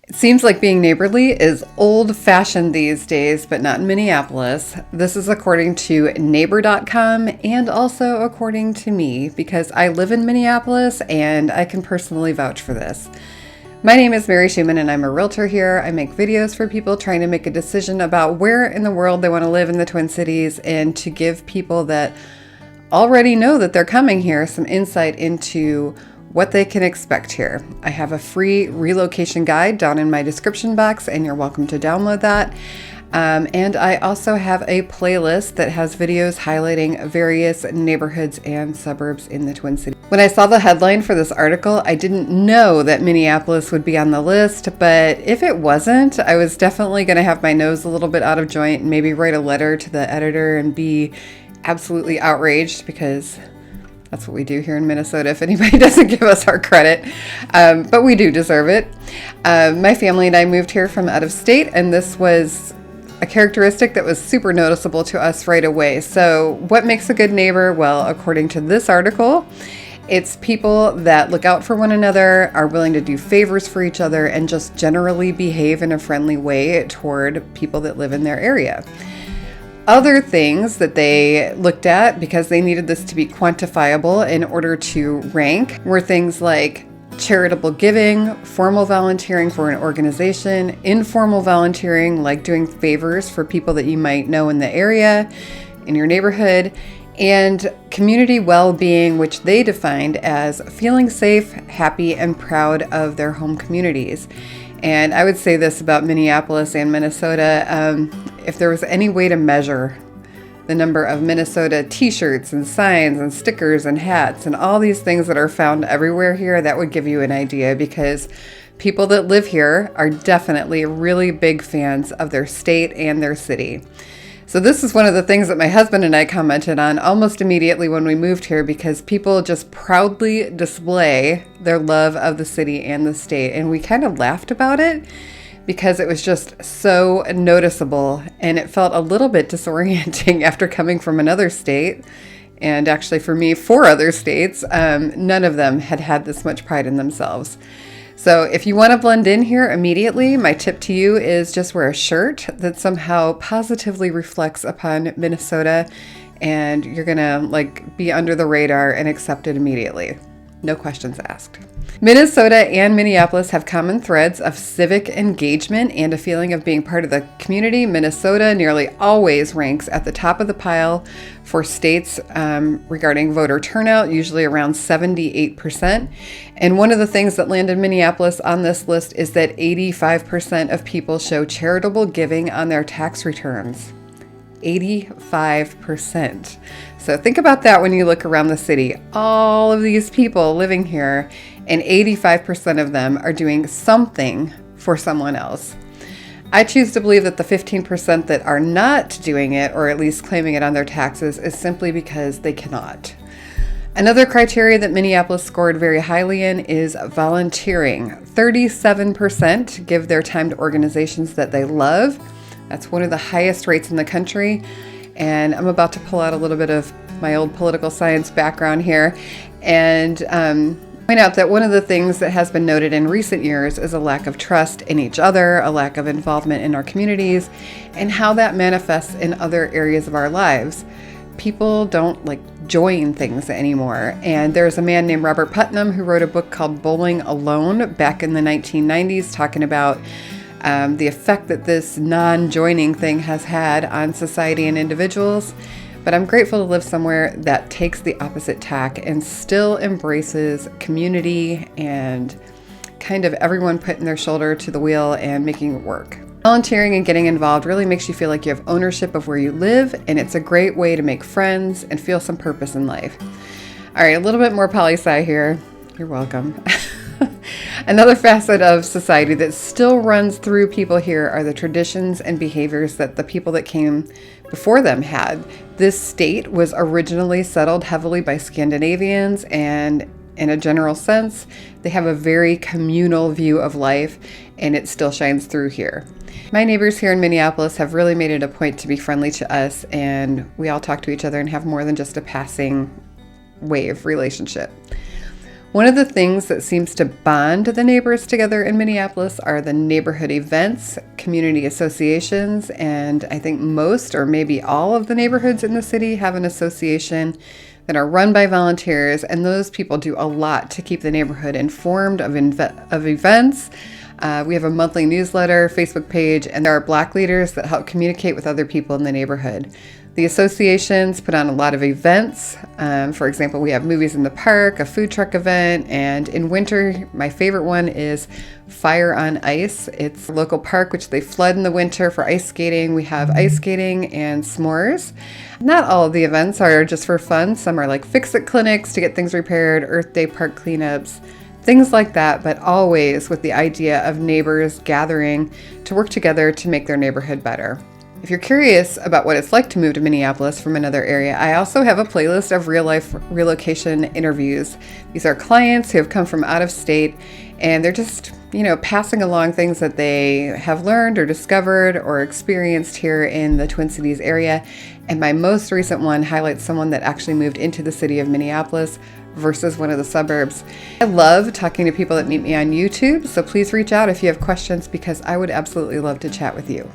It seems like being neighborly is old-fashioned these days, but not in Minneapolis. This is according to neighbor.com and also according to me because I live in Minneapolis and I can personally vouch for this. My name is Schumann and I'm a realtor here. I make videos for people trying to make a decision about where in the world they want to live in the Twin Cities and to give people that already know that they're coming here some insight into what they can expect here. I have a free relocation guide down in my description box and you're welcome to download that. And I also have a playlist that has videos highlighting various neighborhoods and suburbs in the Twin Cities. When I saw the headline for this article, I didn't know that Minneapolis would be on the list, but if it wasn't, I was definitely going to have my nose a little bit out of joint and maybe write a letter to the editor and be absolutely outraged because that's what we do here in Minnesota if anybody doesn't give us our credit, but we do deserve it. My family and I moved here from out of state, and this was a characteristic that was super noticeable to us right away. So what makes a good neighbor? Well, according to this article, it's people that look out for one another, are willing to do favors for each other, and just generally behave in a friendly way toward people that live in their area. Other things that they looked at, because they needed this to be quantifiable in order to rank, were things like charitable giving, formal volunteering for an organization, informal volunteering like doing favors for people that you might know in the area, in your neighborhood, and community well-being, which they defined as feeling safe, happy, and proud of their home communities. And I would say this about Minneapolis and Minnesota. If there was any way to measure the number of Minnesota t-shirts and signs and stickers and hats and all these things that are found everywhere here, that would give you an idea, because people that live here are definitely really big fans of their state and their city. So this is one of the things that my husband and I commented on almost immediately when we moved here, because people just proudly display their love of the city and the state. And we kind of laughed about it because it was just so noticeable, and it felt a little bit disorienting after coming from another state. And actually for me, 4 other states, none of them had this much pride in themselves. So if you want to blend in here immediately, my tip to you is just wear a shirt that somehow positively reflects upon Minnesota, and you're gonna be under the radar and accepted immediately. No questions asked. Minnesota and Minneapolis have common threads of civic engagement and a feeling of being part of the community. Minnesota nearly always ranks at the top of the pile for states regarding voter turnout, usually around 78%. And one of the things that landed Minneapolis on this list is that 85% of people show charitable giving on their tax returns. 85%. So think about that when you look around the city. All of these people living here, and 85% of them are doing something for someone else. I choose to believe that the 15% that are not doing it, or at least claiming it on their taxes, is simply because they cannot. Another criteria that Minneapolis scored very highly in is volunteering. 37% give their time to organizations that they love. That's one of the highest rates in the country. And I'm about to pull out a little bit of my old political science background here and point out that one of the things that has been noted in recent years is a lack of trust in each other, a lack of involvement in our communities, and how that manifests in other areas of our lives. People don't join things anymore. And there's a man named Robert Putnam who wrote a book called Bowling Alone back in the 1990s, talking about the effect that this non-joining thing has had on society and individuals. But I'm grateful to live somewhere that takes the opposite tack and still embraces community and kind of everyone putting their shoulder to the wheel and making it work. Volunteering and getting involved really makes you feel like you have ownership of where you live, and it's a great way to make friends and feel some purpose in life. All right, a little bit more poli-sci here. You're welcome. Another facet of society that still runs through people here are the traditions and behaviors that the people that came before them had. This state was originally settled heavily by Scandinavians, and in a general sense, they have a very communal view of life, and it still shines through here. My neighbors here in Minneapolis have really made it a point to be friendly to us, and we all talk to each other and have more than just a passing wave relationship. One of the things that seems to bond the neighbors together in Minneapolis are the neighborhood events, community associations, and I think most or maybe all of the neighborhoods in the city have an association that are run by volunteers, and those people do a lot to keep the neighborhood informed of events. We have a monthly newsletter, Facebook page, and there are Black leaders that help communicate with other people in the neighborhood. The associations put on a lot of events. For example, we have movies in the park, a food truck event, and in winter, my favorite one is Fire on Ice. It's a local park which they flood in the winter for ice skating. We have ice skating and s'mores. Not all of the events are just for fun. Some are like fix-it clinics to get things repaired, Earth Day park cleanups, things like that, but always with the idea of neighbors gathering to work together to make their neighborhood better. If you're curious about what it's like to move to Minneapolis from another area, I also have a playlist of real-life relocation interviews. These are clients who have come from out of state, and they're just, passing along things that they have learned or discovered or experienced here in the Twin Cities area. And my most recent one highlights someone that actually moved into the city of Minneapolis versus one of the suburbs. I love talking to people that meet me on YouTube, so please reach out if you have questions because I would absolutely love to chat with you.